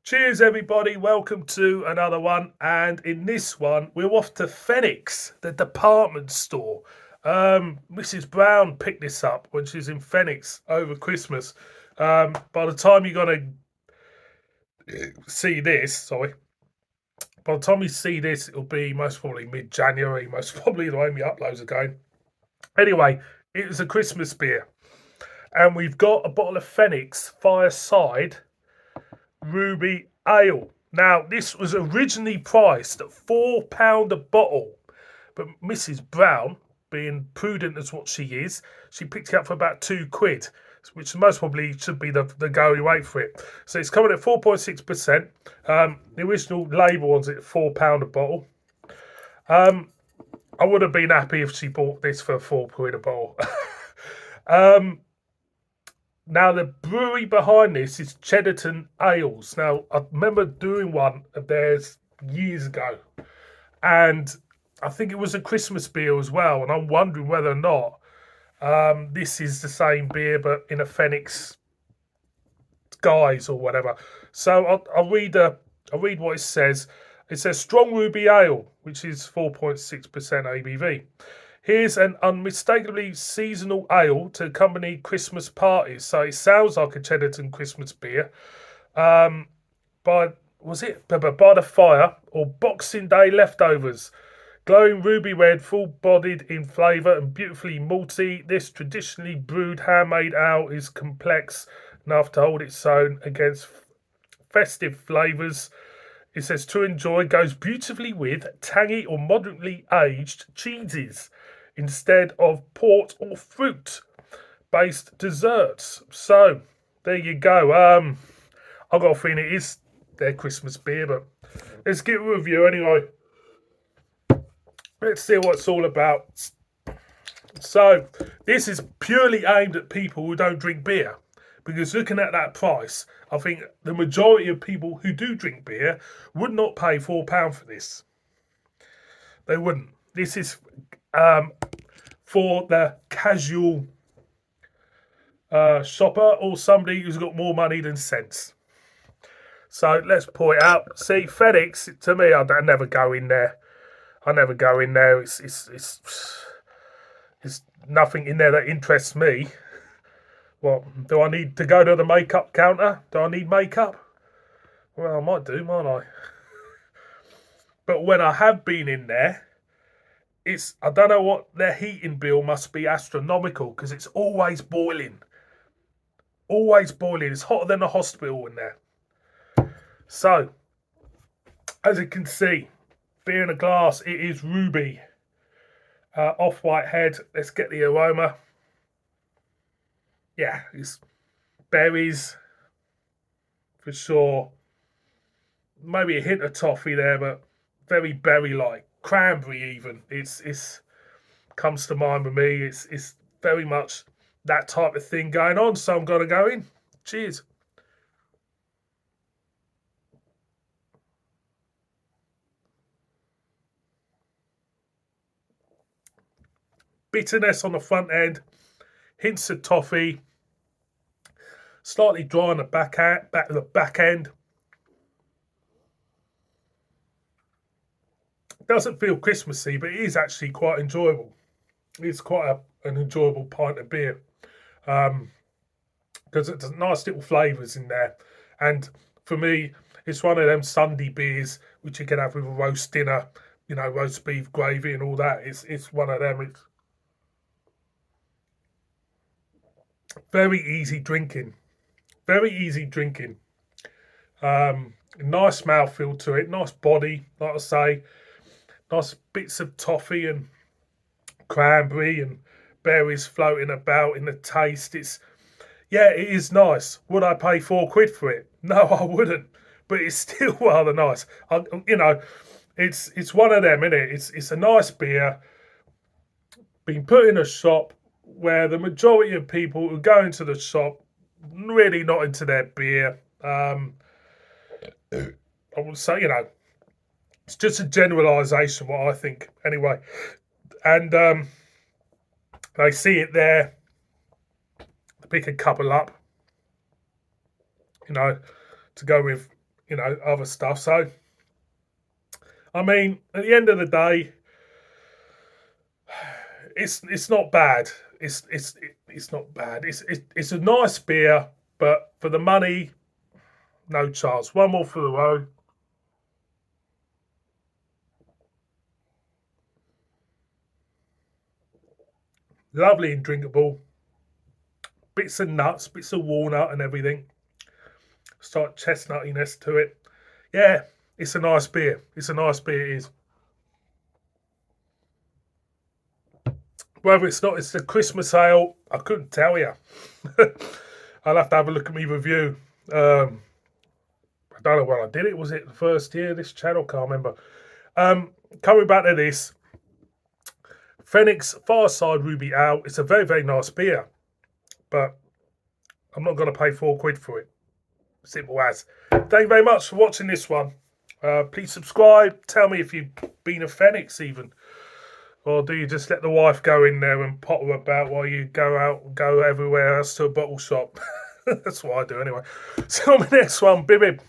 Cheers, everybody. Welcome to another one. And in this one, we're off to Fenwick's, the department store. Mrs. Brown picked this up when she was in Fenwick's over Christmas. By the time you're going to see this, by the time you see this, it'll be most probably mid-January, most probably the way my uploads are going. Anyway, it was a Christmas beer. And we've got a bottle of Fenwick's Fireside Ruby Ale. Now, this was originally priced at £4 a bottle, but Mrs. Brown, being prudent as what she is, she picked it up for about £2, which most probably should be the going rate for it. So it's coming at 4.6%. The original label was at £4 a bottle. I would have been happy if she bought this for £4 a bottle. Now, the brewery behind this is Cheddarton Ales. Now, I remember doing one of theirs years ago, and I think it was a Christmas beer as well, and I'm wondering whether or not this is the same beer, but in a Fenwick's guise or whatever. So I'll read what it says. It says Strong Ruby Ale, which is 4.6% ABV. Here's an unmistakably seasonal ale to accompany Christmas parties. So it sounds like a Cheddarton Christmas beer. By the fire or Boxing Day leftovers. Glowing ruby red, full-bodied in flavour and beautifully malty, this traditionally brewed handmade ale is complex enough to hold its own against festive flavours. It says to enjoy goes beautifully with tangy or moderately aged cheeses instead of port or fruit-based desserts. So there you go. I've got a feeling it is their Christmas beer, but let's get a review anyway. Let's see what it's all about. So this is purely aimed at people who don't drink beer, because looking at that price, I think the majority of people who do drink beer would not pay £4 for this. They wouldn't. This is for the casual shopper or somebody who's got more money than sense. So let's pour it out. See, Fenwick's, to me, I never go in there. It's nothing in there that interests me. What, do I need to go to the makeup counter? Do I need makeup? Well, I might do, might I? But when I have been in there, I don't know what their heating bill must be astronomical, because it's always boiling. Always boiling. It's hotter than a hospital in there. So, as you can see, beer in a glass, it is ruby. Off-white head. Let's get the aroma. Yeah, it's berries for sure. Maybe a hint of toffee there, but very berry-like. Cranberry even. It's comes to mind with me. It's very much that type of thing going on. So I'm gonna go in. Cheers. Bitterness on the front end, hints of toffee, slightly dry on the back end. It doesn't feel Christmassy, but it is actually quite enjoyable. It's quite an enjoyable pint of beer, because there's nice little flavours in there. And for me, it's one of them Sunday beers which you can have with a roast dinner, roast beef gravy and all that. It's one of them. It's very easy drinking. Very easy drinking. Nice mouthfeel to it. Nice body, like I say. Nice bits of toffee and cranberry and berries floating about in the taste. It is nice. Would I pay £4 for it? No, I wouldn't. But it's still rather nice. It's one of them, isn't it? It's a nice beer being put in a shop where the majority of people who go into the shop really not into their beer. I would say, it's just a generalisation, what I think, anyway. And they see it there, they pick a couple up, to go with other stuff. So, I mean, at the end of the day, it's not bad. It's not bad. It's a nice beer, but for the money, no chance. One more for the road. Lovely and drinkable. Bits of nuts, bits of walnut and everything. Slight chestnuttiness to it. Yeah, it's a nice beer. It's a nice beer, it is. Whether it's the Christmas ale, I couldn't tell you. I'll have to have a look at my review. I don't know when I did it. Was it the first year this channel? Can't remember. Coming back to this, Fenwick's Fireside Ruby Ale. It's a very, very nice beer, but I'm not going to pay £4 for it. Simple as. Thank you very much for watching this one. Please subscribe. Tell me if you've been a Fenwick's even. Or do you just let the wife go in there and potter about while you go everywhere else to a bottle shop? That's what I do anyway. So on the next one, bib.